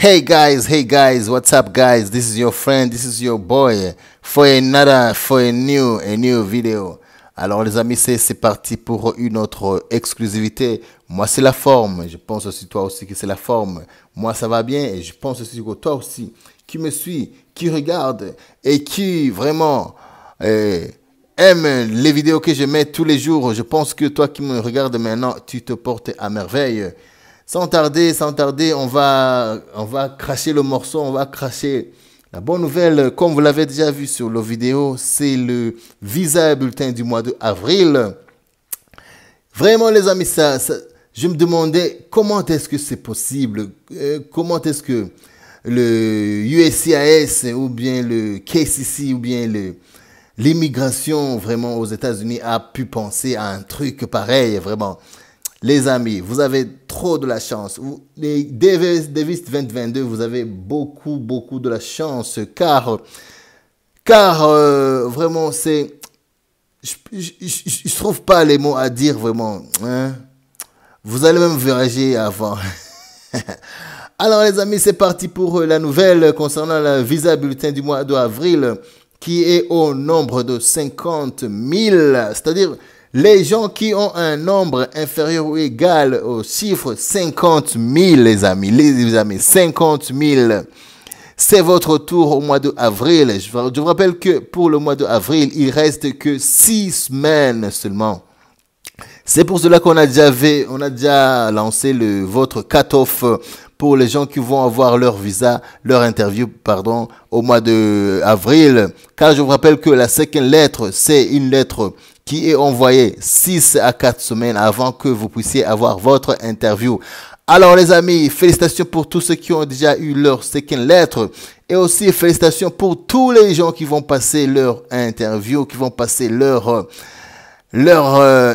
Hey guys, what's up guys? This is your friend, this is your boy for a new video. Alors les amis, c'est parti pour une autre exclusivité. Moi c'est la forme, je pense aussi toi aussi que c'est la forme. Moi ça va bien et je pense aussi que toi aussi qui me suis, qui regarde et qui vraiment aime les vidéos que je mets tous les jours. Je pense que toi qui me regardes maintenant, tu te portes à merveille. Sans tarder, on va cracher le morceau, on va cracher la bonne nouvelle. Comme vous l'avez déjà vu sur la vidéo, c'est le visa bulletin du mois d'avril. Vraiment les amis, je me demandais comment est-ce que c'est possible, comment est-ce que le USCIS ou bien le KCC ou bien l'immigration vraiment aux États-Unis a pu penser à un truc pareil, vraiment. Les amis, vous avez trop de la chance. Les Davis 2022, vous avez beaucoup de la chance. Car vraiment, c'est... Je trouve pas les mots à dire vraiment. Hein? Vous allez même voyager avant. Alors les amis, c'est parti pour la nouvelle concernant le visa bulletin du mois d'avril qui est au nombre de 50 000. C'est-à-dire... les gens qui ont un nombre inférieur ou égal au chiffre 50 000, les amis, 50 000, c'est votre tour au mois d'avril. Je vous rappelle que pour le mois d'avril, il reste que 6 semaines seulement. C'est pour cela qu'on a déjà lancé votre cut-off pour les gens qui vont avoir leur visa, leur interview, pardon, au mois d'avril. Car je vous rappelle que la second lettre, c'est une lettre qui est envoyée 6 à 4 semaines avant que vous puissiez avoir votre interview. Alors les amis, félicitations pour tous ceux qui ont déjà eu leur second lettre et aussi félicitations pour tous les gens qui vont passer leur interview, qui vont passer leur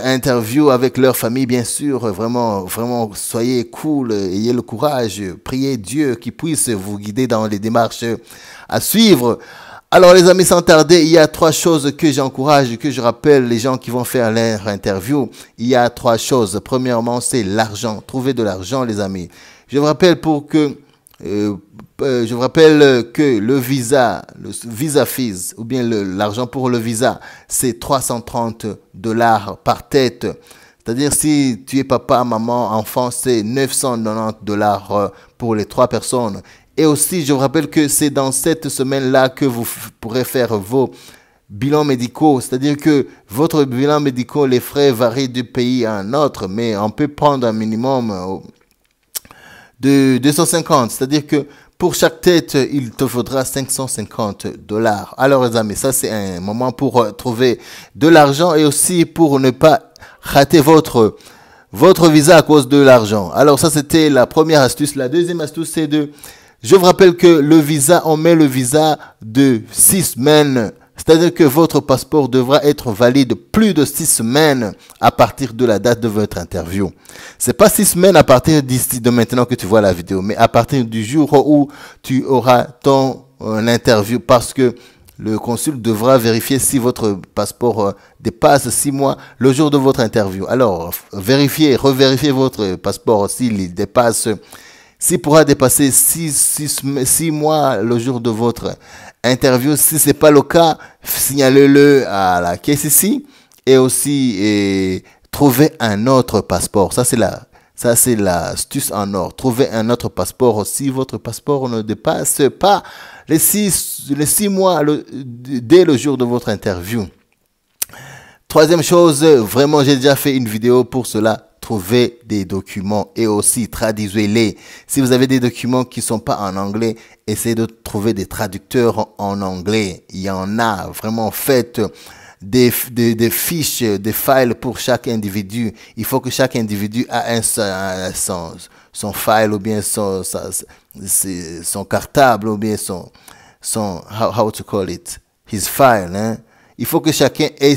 interview avec leur famille, bien sûr. Vraiment, soyez cool, ayez le courage, priez Dieu qui puisse vous guider dans les démarches à suivre. Alors les amis, sans tarder, il y a 3 choses que j'encourage, que je rappelle les gens qui vont faire leur interview. Il y a 3 choses. Premièrement, c'est l'argent. Trouver de l'argent, les amis. Je vous rappelle que le visa fees, ou bien l'argent pour le visa, c'est $330 par tête. C'est-à-dire si tu es papa, maman, enfant, c'est $990 pour les 3 personnes. Et aussi, je vous rappelle que c'est dans cette semaine-là que vous pourrez faire vos bilans médicaux. C'est-à-dire que votre bilan médical, les frais varient du pays à un autre, mais on peut prendre un minimum de 250. C'est-à-dire que pour chaque tête, il te faudra $550. Alors les amis, ça c'est un moment pour trouver de l'argent et aussi pour ne pas rater votre visa à cause de l'argent. Alors ça c'était la première astuce. La deuxième astuce c'est je vous rappelle que le visa, on met le visa de 6 semaines. C'est-à-dire que votre passeport devra être valide plus de 6 semaines à partir de la date de votre interview. C'est pas 6 semaines à partir d'ici de maintenant que tu vois la vidéo, mais à partir du jour où tu auras ton interview, parce que le consul devra vérifier si votre passeport dépasse 6 mois le jour de votre interview. Alors, revérifiez votre passeport s'il dépasse. S'il pourra dépasser 6 mois le jour de votre interview, si ce n'est pas le cas, signalez-le à la KCC et aussi trouvez un autre passeport. Ça, c'est l'astuce en or. Trouvez un autre passeport si votre passeport ne dépasse pas les 6 mois dès le jour de votre interview. Troisième chose, vraiment, j'ai déjà fait une vidéo pour cela. Trouvez des documents et aussi traduisez-les. Si vous avez des documents qui ne sont pas en anglais, essayez de trouver des traducteurs en anglais. Il y en a. Vraiment, faites des fiches, des files pour chaque individu. Il faut que chaque individu a son file ou bien son cartable ou bien son how to call it, his file. Hein? Il faut que chacun ait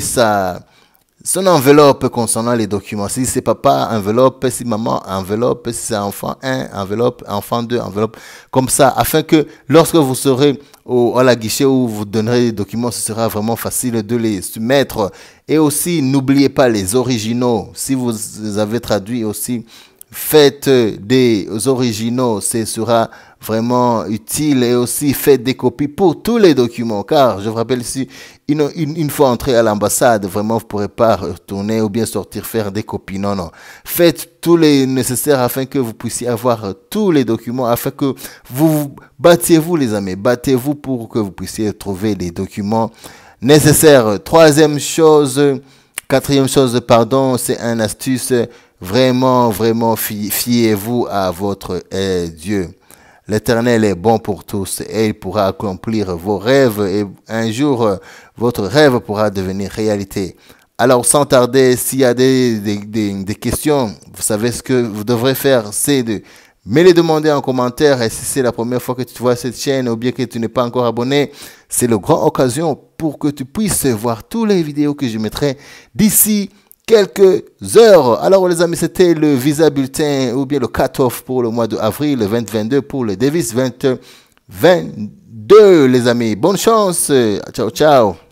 son enveloppe concernant les documents. Si c'est papa, enveloppe. Si maman, enveloppe. Si c'est enfant 1, enveloppe. Enfant 2, enveloppe. Comme ça, afin que lorsque vous serez à la guichet où vous donnerez les documents, ce sera vraiment facile de les soumettre. Et aussi, n'oubliez pas les originaux. Si vous avez traduit aussi, faites des originaux, ce sera vraiment utile, et aussi faites des copies pour tous les documents, car je vous rappelle ici, une fois entré à l'ambassade, vraiment vous ne pourrez pas retourner ou bien sortir faire des copies, non, non. Faites tout les nécessaire afin que vous puissiez avoir tous les documents, afin que battez-vous les amis, battez-vous pour que vous puissiez trouver les documents nécessaires. Quatrième chose, pardon, c'est une astuce, vraiment, vraiment, fiez-vous à votre Dieu. L'Éternel est bon pour tous et il pourra accomplir vos rêves, et un jour, votre rêve pourra devenir réalité. Alors, sans tarder, s'il y a des questions, vous savez ce que vous devrez faire, c'est de me les demander en commentaire. Et si c'est la première fois que tu vois cette chaîne ou bien que tu n'es pas encore abonné, c'est la grande occasion pour que tu puisses voir toutes les vidéos que je mettrai d'ici quelques heures. Alors les amis, c'était le visa bulletin ou bien le cut-off pour le mois d'avril 2022 pour le Davis 2022 les amis. Bonne chance. Ciao, ciao.